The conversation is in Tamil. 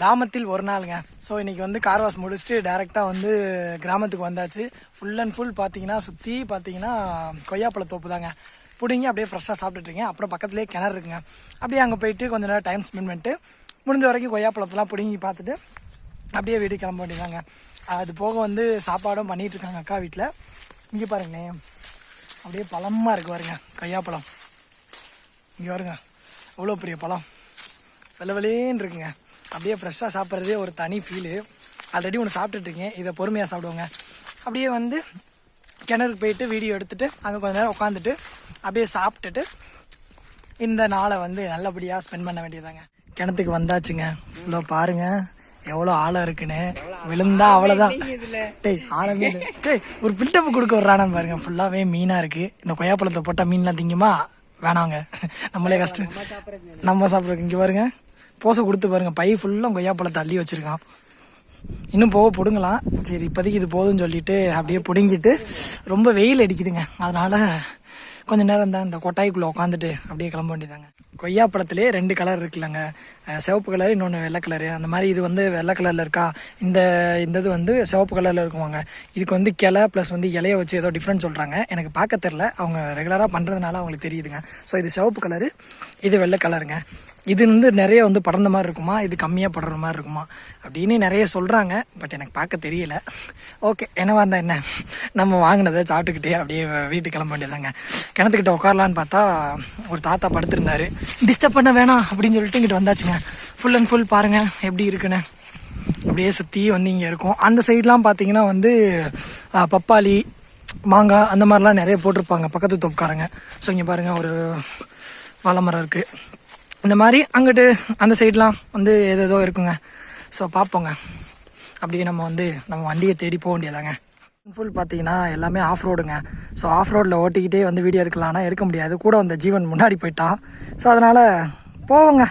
கிராமத்தில் ஒரு நாளுங்க. ஸோ இன்னைக்கு வந்து கார் வாஷ் முடிச்சுட்டு டேரெக்டாக வந்து கிராமத்துக்கு வந்தாச்சு. ஃபுல் அண்ட் ஃபுல் பார்த்தீங்கன்னா சுற்றி பார்த்தீங்கன்னா கொய்யாப்பழ தோப்பு தாங்க. பிடிங்கி அப்படியே ஃப்ரெஷ்ஷாக சாப்பிட்டுட்ருக்கேன். அப்புறம் பக்கத்துலேயே கிணறு இருக்குங்க. அப்படியே அங்கே போயிட்டு கொஞ்சம் நேரம் டைம் ஸ்பெண்ட் பண்ணிட்டு முடிஞ்ச வரைக்கும் கொய்யாப்பழத்தெல்லாம் பிடுங்கி பார்த்துட்டு அப்படியே வீட்டுக்கு கிளம்ப வேண்டியதாங்க. அது போக வந்து சாப்பாடும் பண்ணிகிட்டு இருக்காங்க அக்கா வீட்டில். இங்கே பாருங்களேன், அப்படியே பழமாக இருக்கு பாருங்க கொய்யாப்பழம். இங்கே வருங்க, அவ்வளோ பெரிய பழம் வெள்ளவெளேன்னு இருக்குங்க. அப்படியே ஃப்ரெஷ்ஷாக சாப்பிட்றதே ஒரு தனி ஃபீலு. ஆல்ரெடி ஒன்று சாப்பிட்டுட்ருக்கேன், இதை பொறுமையாக சாப்பிடுவோங்க. அப்படியே வந்து கிணறுக்கு போயிட்டு வீடியோ எடுத்துகிட்டு அங்கே கொஞ்சம் நேரம் உட்காந்துட்டு அப்படியே சாப்பிட்டுட்டு இந்த நாளை வந்து நல்லபடியாக ஸ்பெண்ட் பண்ண வேண்டியதாங்க. கிணத்துக்கு வந்தாச்சுங்க. ஃபுல்லாக பாருங்கள் எவ்வளோ ஆழம் இருக்குன்னு. விழுந்தா அவ்வளோதான். டேய் ஆழமே டேய் ஒரு பில்டப் கொடுக்க வர்றானு பாருங்க. ஃபுல்லாகவே மீனாக இருக்குது. இந்த கொய்யாப்பழத்தை போட்டால் மீன்லாம் திங்குமா? வேணாங்க, நம்மளே கஷ்டம் நம்ம சாப்பிட்றோம். இங்கே பாருங்க, போசை கொடுத்து பாருங்க, பை ஃபுல்லாக கொய்யாப்பழத்தை அள்ளி வச்சுருக்கான். இன்னும் போக பிடுங்கலாம். சரி இப்போதைக்கு இது போதும்னு சொல்லிட்டு அப்படியே பிடுங்கிட்டு, ரொம்ப வெயில் அடிக்குதுங்க, அதனால கொஞ்சம் நேரம் தான் இந்த கொட்டாய்க்குள்ளே உட்காந்துட்டு அப்படியே கிளம்ப வேண்டியதாங்க. கொய்யாப்பழத்திலே 2 கலர் இருக்குல்லங்க, சிவப்பு கலர் இன்னொன்று வெள்ளை கலரு. அந்த மாதிரி இது வந்து வெள்ளை கலரில் இருக்கா, இந்த இது வந்து சிவப்பு கலரில் இருக்குவாங்க. இதுக்கு வந்து கிளை ப்ளஸ் வந்து இலையை வச்சு ஏதோ டிஃப்ரெண்ட் சொல்கிறாங்க. எனக்கு பார்க்க தெரில, அவங்க ரெகுலராக பண்ணுறதுனால அவங்களுக்கு தெரியுதுங்க. ஸோ இது சிவப்பு கலரு, இது வெள்ளை கலருங்க. இது வந்து நிறைய வந்து படர்ந்த மாதிரி இருக்குமா, இது கம்மியாக படுற மாதிரி இருக்குமா அப்படின்னு நிறைய சொல்கிறாங்க. பட் எனக்கு பார்க்க தெரியல. ஓகே, என்னவா இருந்தால் என்ன, நம்ம வாங்கினதை சாப்பிட்டுக்கிட்டே அப்படியே வீட்டுக்கு கிளம்ப வேண்டியதாங்க. கிணத்துக்கிட்ட உட்காரலான்னு பார்த்தா ஒரு தாத்தா படுத்திருந்தாரு. டிஸ்டர்ப் பண்ண வேணாம் அப்படின்னு சொல்லிட்டு இங்கிட்ட வந்தாச்சுங்க. ஃபுல் அண்ட் ஃபுல் பாருங்கள் எப்படி இருக்குன்னு. அப்படியே சுற்றி வந்து இங்கே இருக்கும். அந்த சைட்லாம் பார்த்தீங்கன்னா வந்து பப்பாளி மாங்காய் அந்த மாதிரிலாம் நிறைய போட்டிருப்பாங்க பக்கத்து தோப்புக்காரங்க. ஸோ இங்கே பாருங்கள் ஒரு வாழை மரம் இருக்குது. இந்த மாதிரி அங்கிட்டு அந்த சைட்லாம் வந்து ஏதேதோ இருக்குங்க. ஸோ பார்ப்போங்க. அப்படியே நம்ம வந்து நம்ம வண்டியை தேடி போக வேண்டியதாங்க. ஃபுல் பார்த்தீங்கன்னா எல்லாமே ஆஃப் ரோடுங்க. ஸோ ஆஃப் ரோடில் ஓட்டிக்கிட்டே வந்து வீடியோ எடுக்கலாம்னா எடுக்க முடியாது. கூட வந்த ஜீவன் முன்னாடி போயிட்டான். ஸோ அதனால் போவோங்க.